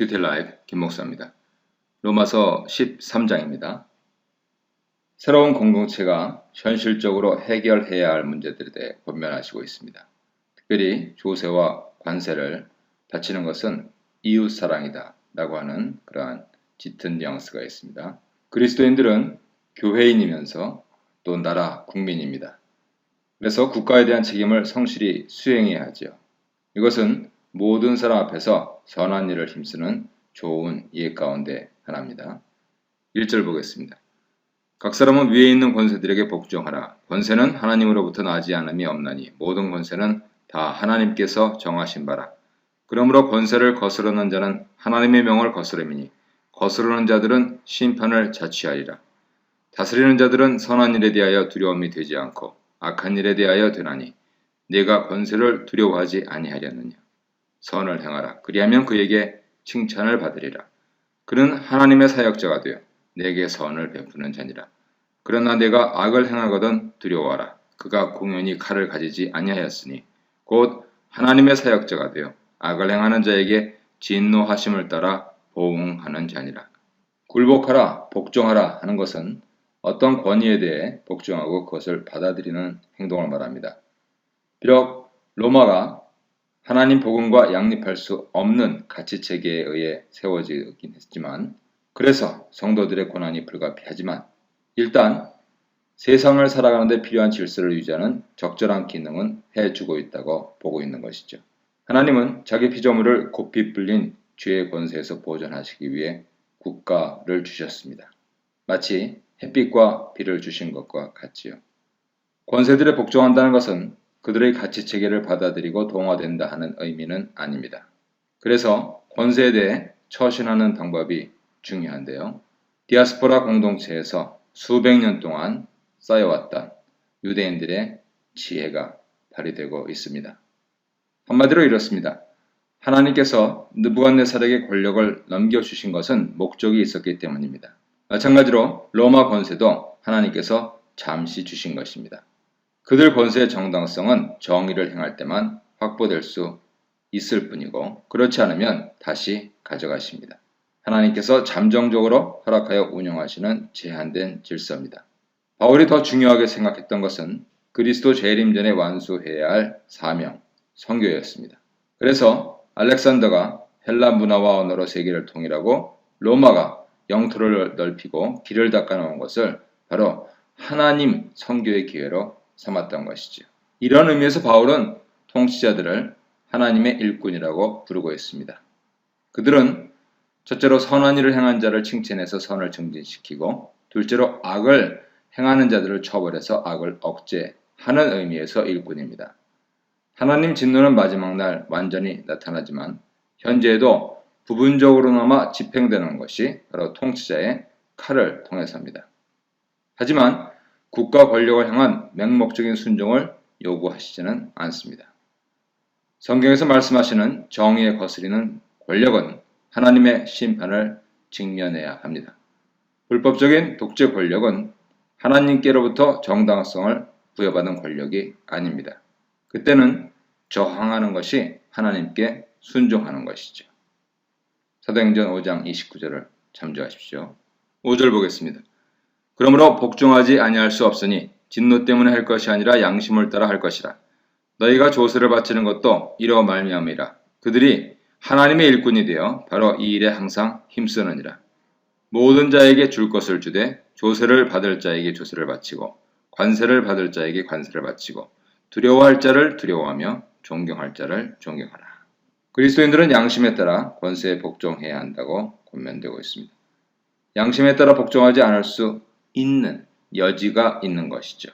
큐티 라이브 김 목사입니다. 로마서 13장입니다. 새로운 공동체가 현실적으로 해결해야 할 문제들에 대해 권면하시고 있습니다. 특별히 조세와 관세를 바치는 것은 이웃사랑이다 라고 하는 그러한 짙은 뉘앙스가 있습니다. 그리스도인들은 교회인이면서 또 나라 국민입니다. 그래서 국가에 대한 책임을 성실히 수행해야 하죠. 이것은 모든 사람 앞에서 선한 일을 힘쓰는 좋은 예 가운데 하나입니다. 1절 보겠습니다. 각 사람은 위에 있는 권세들에게 복종하라. 권세는 하나님으로부터 나지 않음이 없나니 모든 권세는 다 하나님께서 정하신 바라. 그러므로 권세를 거스르는 자는 하나님의 명을 거스름이니 거스르는 자들은 심판을 자취하리라. 다스리는 자들은 선한 일에 대하여 두려움이 되지 않고 악한 일에 대하여 되나니 내가 권세를 두려워하지 아니하려느냐. 선을 행하라. 그리하면 그에게 칭찬을 받으리라. 그는 하나님의 사역자가 되어 내게 선을 베푸는 자니라. 그러나 내가 악을 행하거든 두려워하라. 그가 공연히 칼을 가지지 아니하였으니 곧 하나님의 사역자가 되어 악을 행하는 자에게 진노하심을 따라 보응하는 자니라. 굴복하라, 복종하라 하는 것은 어떤 권위에 대해 복종하고 그것을 받아들이는 행동을 말합니다. 비록 로마가 하나님 복음과 양립할 수 없는 가치체계에 의해 세워지긴 했지만 그래서 성도들의 고난이 불가피하지만 일단 세상을 살아가는 데 필요한 질서를 유지하는 적절한 기능은 해주고 있다고 보고 있는 것이죠. 하나님은 자기 피조물을 고삐 불린 죄의 권세에서 보존하시기 위해 국가를 주셨습니다. 마치 햇빛과 비를 주신 것과 같지요. 권세들에 복종한다는 것은 그들의 가치체계를 받아들이고 동화된다 하는 의미는 아닙니다. 그래서 권세에 대해 처신하는 방법이 중요한데요. 디아스포라 공동체에서 수백 년 동안 쌓여왔던 유대인들의 지혜가 발휘되고 있습니다. 한마디로 이렇습니다. 하나님께서 느부갓네살에게 권력을 넘겨주신 것은 목적이 있었기 때문입니다. 마찬가지로 로마 권세도 하나님께서 잠시 주신 것입니다. 그들 권세의 정당성은 정의를 행할 때만 확보될 수 있을 뿐이고 그렇지 않으면 다시 가져가십니다. 하나님께서 잠정적으로 허락하여 운영하시는 제한된 질서입니다. 바울이 더 중요하게 생각했던 것은 그리스도 재림 전에 완수해야 할 사명, 선교였습니다. 그래서 알렉산더가 헬라 문화와 언어로 세계를 통일하고 로마가 영토를 넓히고 길을 닦아놓은 것을 바로 하나님 선교의 기회로 삼았던 것이죠. 이런 의미에서 바울은 통치자들을 하나님의 일꾼이라고 부르고 있습니다. 그들은 첫째로 선한 일을 행한 자를 칭찬해서 선을 증진시키고 둘째로 악을 행하는 자들을 처벌해서 악을 억제하는 의미에서 일꾼입니다. 하나님 진노는 마지막 날 완전히 나타나지만 현재에도 부분적으로나마 집행되는 것이 바로 통치자의 칼을 통해서입니다. 하지만 국가 권력을 향한 맹목적인 순종을 요구하시지는 않습니다. 성경에서 말씀하시는 정의에 거스리는 권력은 하나님의 심판을 직면해야 합니다. 불법적인 독재 권력은 하나님께로부터 정당성을 부여받은 권력이 아닙니다. 그때는 저항하는 것이 하나님께 순종하는 것이죠. 사도행전 5장 29절을 참조하십시오. 5절 보겠습니다. 그러므로 복종하지 아니할 수 없으니 진노 때문에 할 것이 아니라 양심을 따라 할 것이라. 너희가 조세를 바치는 것도 이로 말미암이라. 그들이 하나님의 일꾼이 되어 바로 이 일에 항상 힘쓰느니라. 모든 자에게 줄 것을 주되 조세를 받을 자에게 조세를 바치고 관세를 받을 자에게 관세를 바치고 두려워할 자를 두려워하며 존경할 자를 존경하라. 그리스도인들은 양심에 따라 권세에 복종해야 한다고 권면되고 있습니다. 양심에 따라 복종하지 않을 수 있는 여지가 있는 것이죠.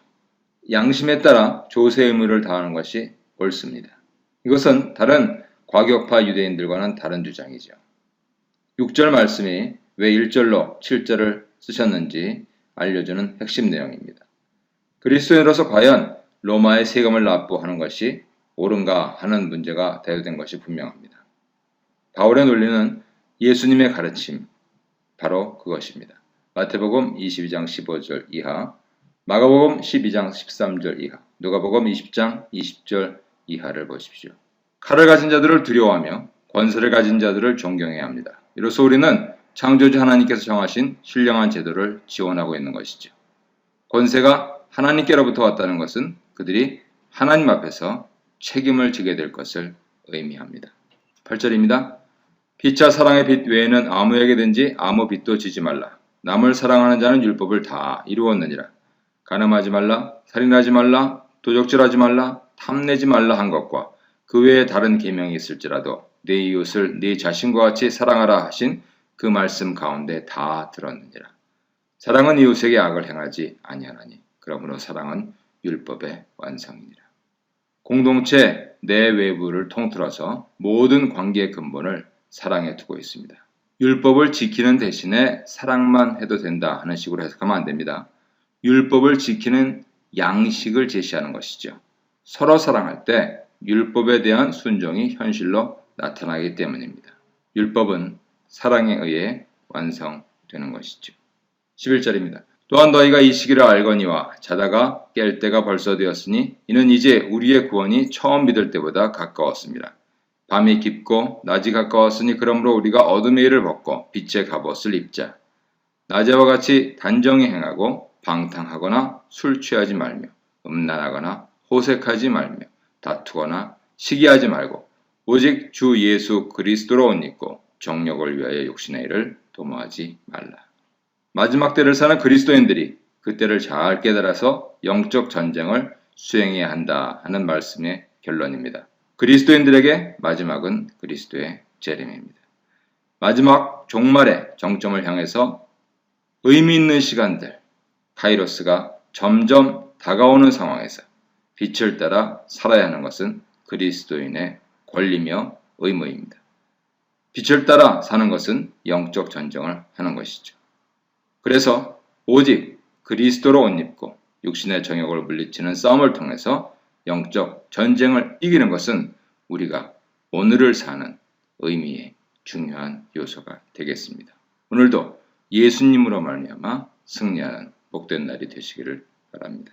양심에 따라 조세 의무를 다하는 것이 옳습니다. 이것은 다른 과격파 유대인들과는 다른 주장이죠. 6절 말씀이 왜 1절로 7절을 쓰셨는지 알려주는 핵심 내용입니다. 그리스도인으로서 과연 로마의 세금을 납부하는 것이 옳은가 하는 문제가 대두된 것이 분명합니다. 바울의 논리는 예수님의 가르침, 바로 그것입니다. 마태복음 22장 15절 이하, 마가복음 12장 13절 이하, 누가복음 20장 20절 이하를 보십시오. 칼을 가진 자들을 두려워하며 권세를 가진 자들을 존경해야 합니다. 이로써 우리는 창조주 하나님께서 정하신 신령한 제도를 지원하고 있는 것이죠. 권세가 하나님께로부터 왔다는 것은 그들이 하나님 앞에서 책임을 지게 될 것을 의미합니다. 8절입니다. 피차 사랑의 빚 외에는 아무에게든지 아무 빚도 지지 말라. 남을 사랑하는 자는 율법을 다 이루었느니라. 간음하지 말라, 살인하지 말라, 도적질하지 말라, 탐내지 말라 한 것과 그 외에 다른 계명이 있을지라도 네 이웃을 네 자신과 같이 사랑하라 하신 그 말씀 가운데 다 들었느니라. 사랑은 이웃에게 악을 행하지 아니하나니 그러므로 사랑은 율법의 완성이니라. 공동체 내외부를 통틀어서 모든 관계의 근본을 사랑에 두고 있습니다. 율법을 지키는 대신에 사랑만 해도 된다 하는 식으로 해석하면 안 됩니다. 율법을 지키는 양식을 제시하는 것이죠. 서로 사랑할 때 율법에 대한 순종이 현실로 나타나기 때문입니다. 율법은 사랑에 의해 완성되는 것이죠. 11절입니다. 또한 너희가 이 시기를 알거니와 자다가 깰 때가 벌써 되었으니 이는 이제 우리의 구원이 처음 믿을 때보다 가까웠습니다. 밤이 깊고 낮이 가까웠으니 그러므로 우리가 어둠의 일을 벗고 빛의 갑옷을 입자. 낮에와 같이 단정히 행하고 방탕하거나 술 취하지 말며 음란하거나 호색하지 말며 다투거나 시기하지 말고 오직 주 예수 그리스도로 옷 입고 정욕을 위하여 육신의 일을 도모하지 말라. 마지막 때를 사는 그리스도인들이 그때를 잘 깨달아서 영적 전쟁을 수행해야 한다 하는 말씀의 결론입니다. 그리스도인들에게 마지막은 그리스도의 재림입니다. 마지막 종말의 정점을 향해서 의미 있는 시간들, 카이로스가 점점 다가오는 상황에서 빛을 따라 살아야 하는 것은 그리스도인의 권리며 의무입니다. 빛을 따라 사는 것은 영적 전쟁을 하는 것이죠. 그래서 오직 그리스도로 옷 입고 육신의 정욕을 물리치는 싸움을 통해서 영적 전쟁을 이기는 것은 우리가 오늘을 사는 의미의 중요한 요소가 되겠습니다. 오늘도 예수님으로 말미암아 승리하는 복된 날이 되시기를 바랍니다.